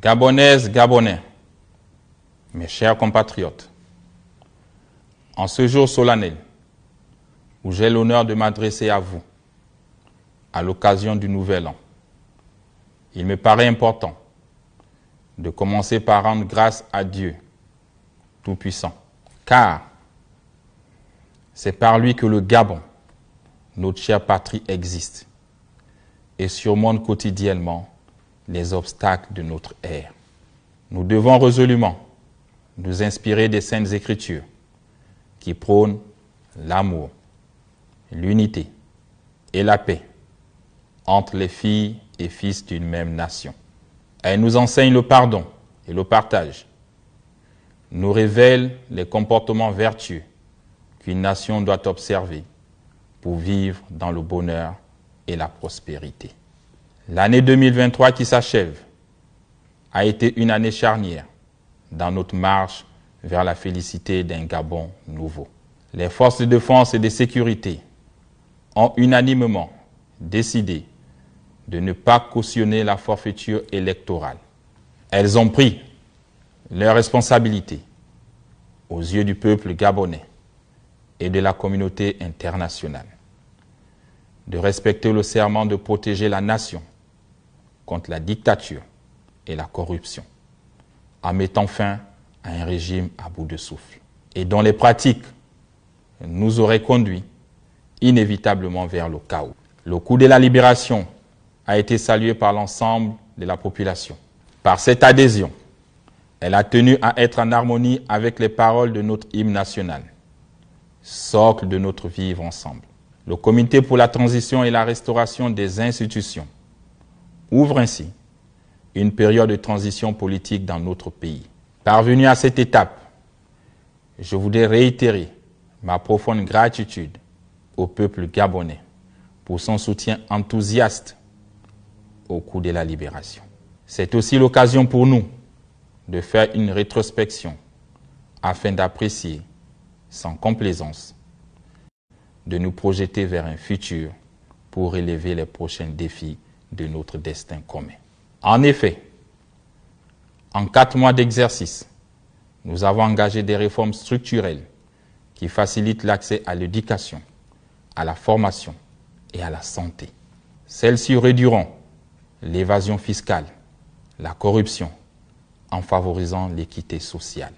Gabonaises, Gabonais, mes chers compatriotes, en ce jour solennel où j'ai l'honneur de m'adresser à vous à l'occasion du Nouvel An, il me paraît important de commencer par rendre grâce à Dieu Tout-Puissant, car c'est par lui que le Gabon, notre chère patrie, existe et surmonte quotidiennement les obstacles de notre ère. Nous devons résolument nous inspirer des Saintes Écritures qui prônent l'amour, l'unité et la paix entre les filles et fils d'une même nation. Elle nous enseigne le pardon et le partage, nous révèle les comportements vertueux qu'une nation doit observer pour vivre dans le bonheur et la prospérité. L'année 2023 qui s'achève a été une année charnière dans notre marche vers la félicité d'un Gabon nouveau. Les forces de défense et de sécurité ont unanimement décidé de ne pas cautionner la forfaiture électorale. Elles ont pris leurs responsabilités aux yeux du peuple gabonais et de la communauté internationale, de respecter le serment de protéger la nation contre la dictature et la corruption, en mettant fin à un régime à bout de souffle, et dont les pratiques nous auraient conduits inévitablement vers le chaos. Le coup de la libération a été salué par l'ensemble de la population. Par cette adhésion, elle a tenu à être en harmonie avec les paroles de notre hymne national, socle de notre vivre ensemble. Le Comité pour la transition et la restauration des institutions ouvre ainsi une période de transition politique dans notre pays. Parvenu à cette étape, je voudrais réitérer ma profonde gratitude au peuple gabonais pour son soutien enthousiaste au coup de la libération. C'est aussi l'occasion pour nous de faire une rétrospection afin d'apprécier sans complaisance, de nous projeter vers un futur pour relever les prochains défis de notre destin commun. En effet, en 4 mois d'exercice, nous avons engagé des réformes structurelles qui facilitent l'accès à l'éducation, à la formation et à la santé. Celles-ci réduiront l'évasion fiscale, la corruption, en favorisant l'équité sociale.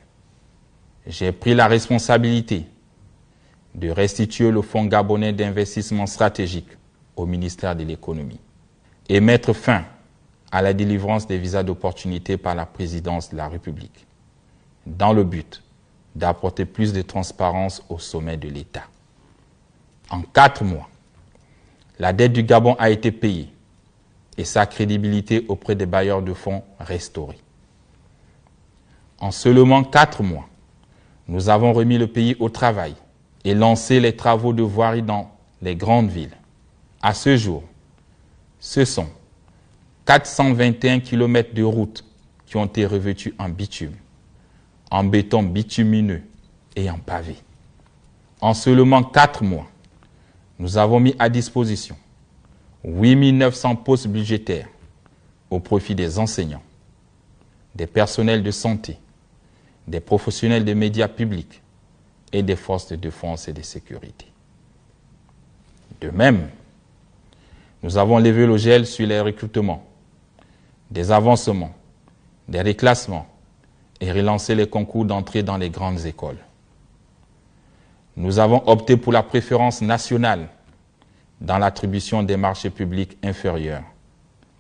J'ai pris la responsabilité de restituer le Fonds gabonais d'investissement stratégique au ministère de l'économie et mettre fin à la délivrance des visas d'opportunité par la présidence de la République, dans le but d'apporter plus de transparence au sommet de l'État. En 4 mois, la dette du Gabon a été payée et sa crédibilité auprès des bailleurs de fonds restaurée. En seulement 4 mois, nous avons remis le pays au travail et lancé les travaux de voirie dans les grandes villes. À ce jour, ce sont 421 km de routes qui ont été revêtues en bitume, en béton bitumineux et en pavé. En seulement 4 mois, nous avons mis à disposition 8 900 postes budgétaires au profit des enseignants, des personnels de santé, des professionnels des médias publics et des forces de défense et de sécurité. De même, nous avons levé le gel sur les recrutements, des avancements, des reclassements et relancé les concours d'entrée dans les grandes écoles. Nous avons opté pour la préférence nationale dans l'attribution des marchés publics inférieurs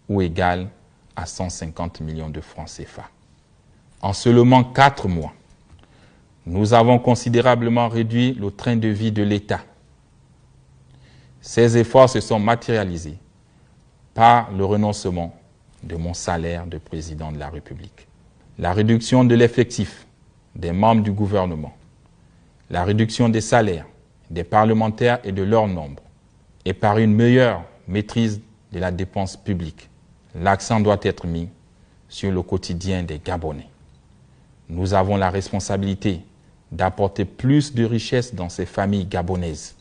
ou égales à 150 millions de francs CFA. En seulement 4 mois, nous avons considérablement réduit le train de vie de l'État. Ces efforts se sont matérialisés par le renoncement de mon salaire de président de la République, la réduction de l'effectif des membres du gouvernement, la réduction des salaires des parlementaires et de leur nombre, et par une meilleure maîtrise de la dépense publique. L'accent doit être mis sur le quotidien des Gabonais. Nous avons la responsabilité d'apporter plus de richesse dans ces familles gabonaises.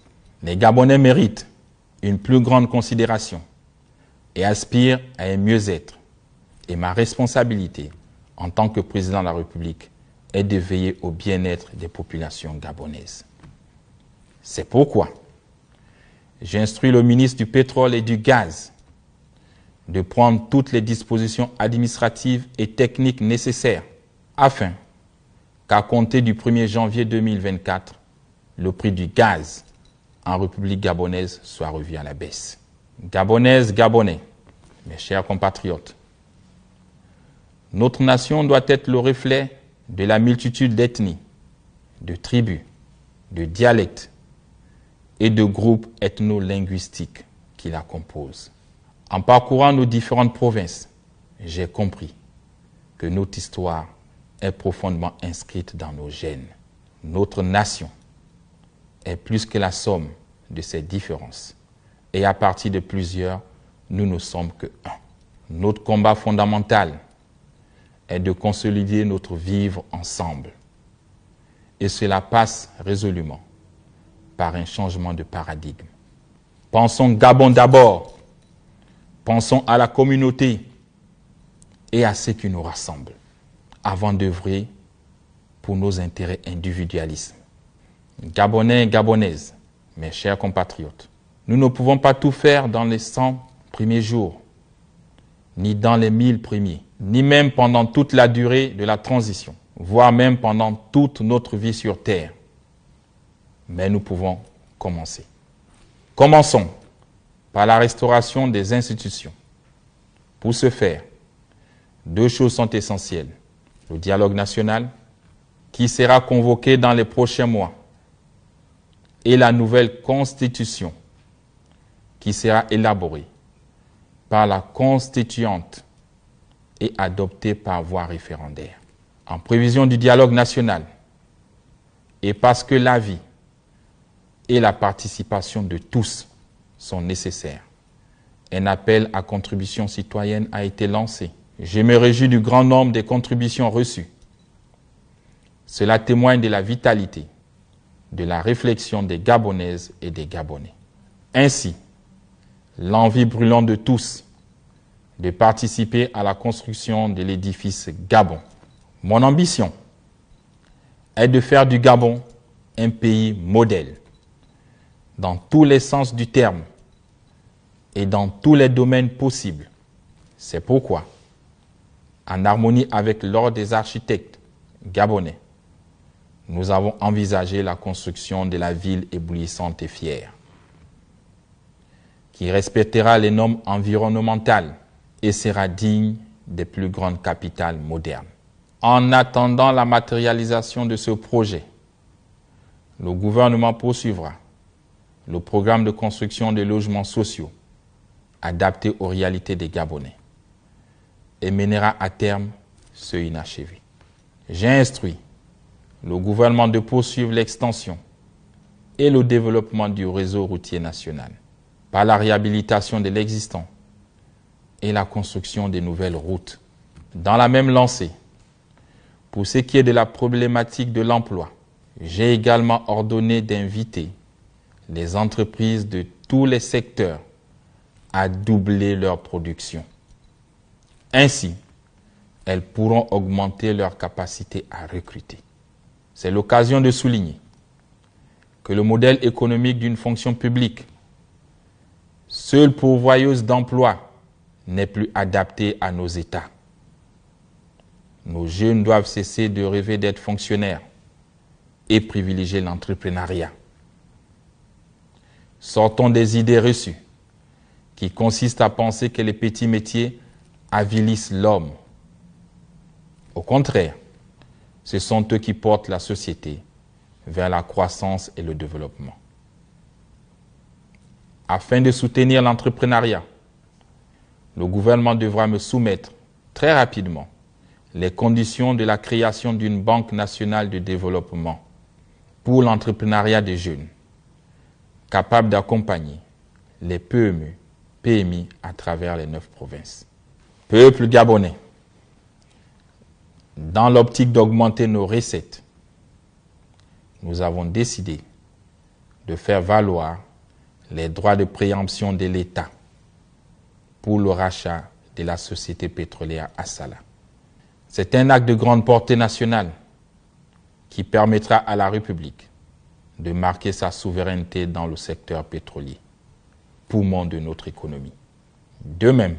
Les Gabonais méritent une plus grande considération et aspirent à un mieux-être. Et ma responsabilité en tant que président de la République, est de veiller au bien-être des populations gabonaises. C'est pourquoi j'instruis le ministre du Pétrole et du Gaz de prendre toutes les dispositions administratives et techniques nécessaires afin qu'à compter du 1er janvier 2024, le prix du gaz en République gabonaise soit revu à la baisse. Gabonaises, Gabonais, mes chers compatriotes, notre nation doit être le reflet de la multitude d'ethnies, de tribus, de dialectes et de groupes ethno-linguistiques qui la composent. En parcourant nos différentes provinces, j'ai compris que notre histoire est profondément inscrite dans nos gènes. Notre nation est plus que la somme de ses différences. Et à partir de plusieurs, nous ne sommes que un. Notre combat fondamental est de consolider notre vivre ensemble. Et cela passe résolument par un changement de paradigme. Pensons Gabon d'abord. Pensons à la communauté et à ce qui nous rassemble, avant d'œuvrer pour nos intérêts individualistes. Gabonais, Gabonaises, mes chers compatriotes, nous ne pouvons pas tout faire dans les 100 premiers jours, ni dans les 1000 premiers, ni même pendant toute la durée de la transition, voire même pendant toute notre vie sur Terre. Mais nous pouvons commencer. Commençons par la restauration des institutions. Pour ce faire, 2 choses sont essentielles. Le dialogue national, qui sera convoqué dans les prochains mois, et la nouvelle constitution, qui sera élaborée par la constituante et adoptée par voie référendaire. En prévision du dialogue national, et parce que la vie et la participation de tous sont nécessaires, un appel à contribution citoyenne a été lancé. Je me réjouis du grand nombre des contributions reçues. Cela témoigne de la vitalité, de la réflexion des Gabonaises et des Gabonais. Ainsi, l'envie brûlante de tous de participer à la construction de l'édifice Gabon. Mon ambition est de faire du Gabon un pays modèle, dans tous les sens du terme et dans tous les domaines possibles. C'est pourquoi, en harmonie avec l'ordre des architectes gabonais, nous avons envisagé la construction de la ville éblouissante et fière, qui respectera les normes environnementales et sera digne des plus grandes capitales modernes. En attendant la matérialisation de ce projet, le gouvernement poursuivra le programme de construction de logements sociaux adaptés aux réalités des Gabonais et mènera à terme ceux inachevés. J'ai instruit le gouvernement de poursuivre l'extension et le développement du réseau routier national par la réhabilitation de l'existant et la construction de nouvelles routes. Dans la même lancée, pour ce qui est de la problématique de l'emploi, j'ai également ordonné d'inviter les entreprises de tous les secteurs à doubler leur production. Ainsi, elles pourront augmenter leur capacité à recruter. C'est l'occasion de souligner que le modèle économique d'une fonction publique, seule pourvoyeuse d'emplois, n'est plus adapté à nos États. Nos jeunes doivent cesser de rêver d'être fonctionnaires et privilégier l'entrepreneuriat. Sortons des idées reçues qui consistent à penser que les petits métiers avilissent l'homme. Au contraire, ce sont eux qui portent la société vers la croissance et le développement. Afin de soutenir l'entrepreneuriat, le gouvernement devra me soumettre très rapidement les conditions de la création d'une banque nationale de développement pour l'entrepreneuriat des jeunes, capable d'accompagner les PME, PMI à travers les 9 provinces. Peuple gabonais, dans l'optique d'augmenter nos recettes, nous avons décidé de faire valoir les droits de préemption de l'État pour le rachat de la société pétrolière Assala. C'est un acte de grande portée nationale qui permettra à la République de marquer sa souveraineté dans le secteur pétrolier, poumon de notre économie. De même,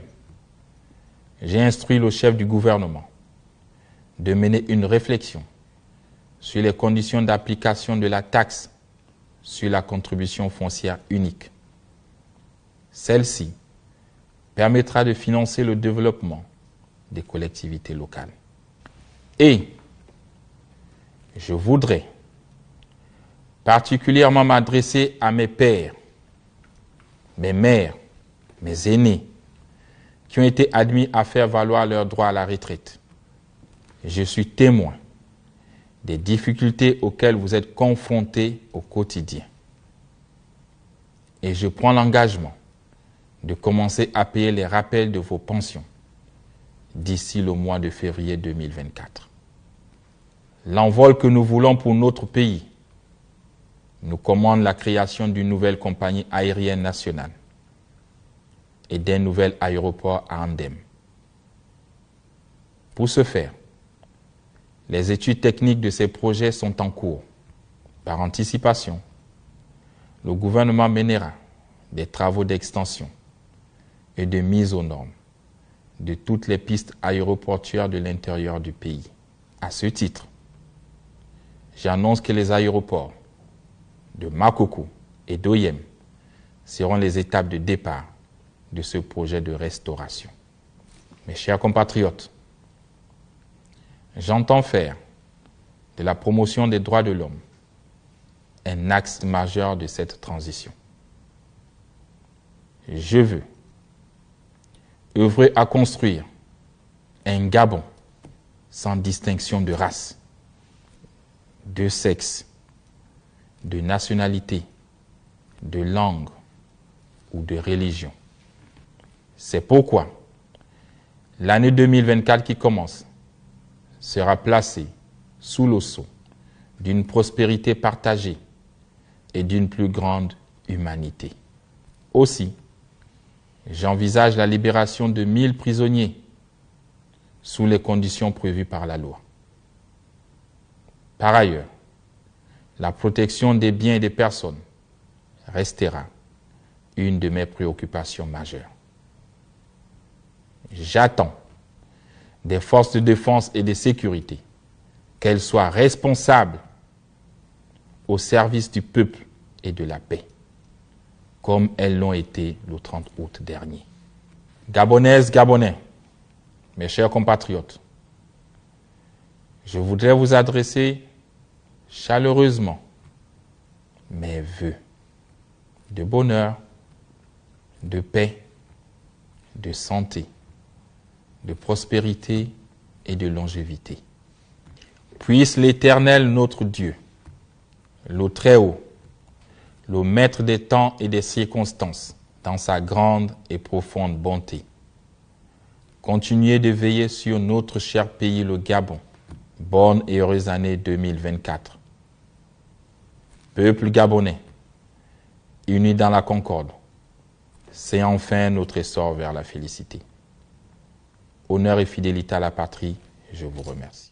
j'ai instruit le chef du gouvernement de mener une réflexion sur les conditions d'application de la taxe sur la contribution foncière unique. Celle-ci permettra de financer le développement des collectivités locales. Et je voudrais particulièrement m'adresser à mes pères, mes mères, mes aînés, qui ont été admis à faire valoir leur droit à la retraite. Je suis témoin des difficultés auxquelles vous êtes confrontés au quotidien. Et je prends l'engagement de commencer à payer les rappels de vos pensions d'ici le mois de février 2024. L'envol que nous voulons pour notre pays nous commande la création d'une nouvelle compagnie aérienne nationale et d'un nouvel aéroport à Andem. Pour ce faire, les études techniques de ces projets sont en cours. Par anticipation, le gouvernement mènera des travaux d'extension et de mise aux normes de toutes les pistes aéroportuaires de l'intérieur du pays. À ce titre, j'annonce que les aéroports de Makoko et d'Oyem seront les étapes de départ de ce projet de restauration. Mes chers compatriotes, j'entends faire de la promotion des droits de l'homme un axe majeur de cette transition. Je veux œuvrer à construire un Gabon sans distinction de race, de sexe, de nationalité, de langue ou de religion. C'est pourquoi l'année 2024 qui commence sera placée sous le sceau d'une prospérité partagée et d'une plus grande humanité. Aussi, j'envisage la libération de 1000 prisonniers sous les conditions prévues par la loi. Par ailleurs, la protection des biens et des personnes restera une de mes préoccupations majeures. J'attends des forces de défense et de sécurité qu'elles soient responsables au service du peuple et de la paix, comme elles l'ont été le 30 août dernier. Gabonaises, Gabonais, mes chers compatriotes, je voudrais vous adresser chaleureusement mes vœux de bonheur, de paix, de santé, de prospérité et de longévité. Puisse l'Éternel notre Dieu, le Très-Haut, le Maître des temps et des circonstances, dans sa grande et profonde bonté, continuer de veiller sur notre cher pays, le Gabon. Bonne et heureuse année 2024. Peuple gabonais, unis dans la concorde, c'est enfin notre essor vers la félicité. Honneur et fidélité à la patrie, je vous remercie.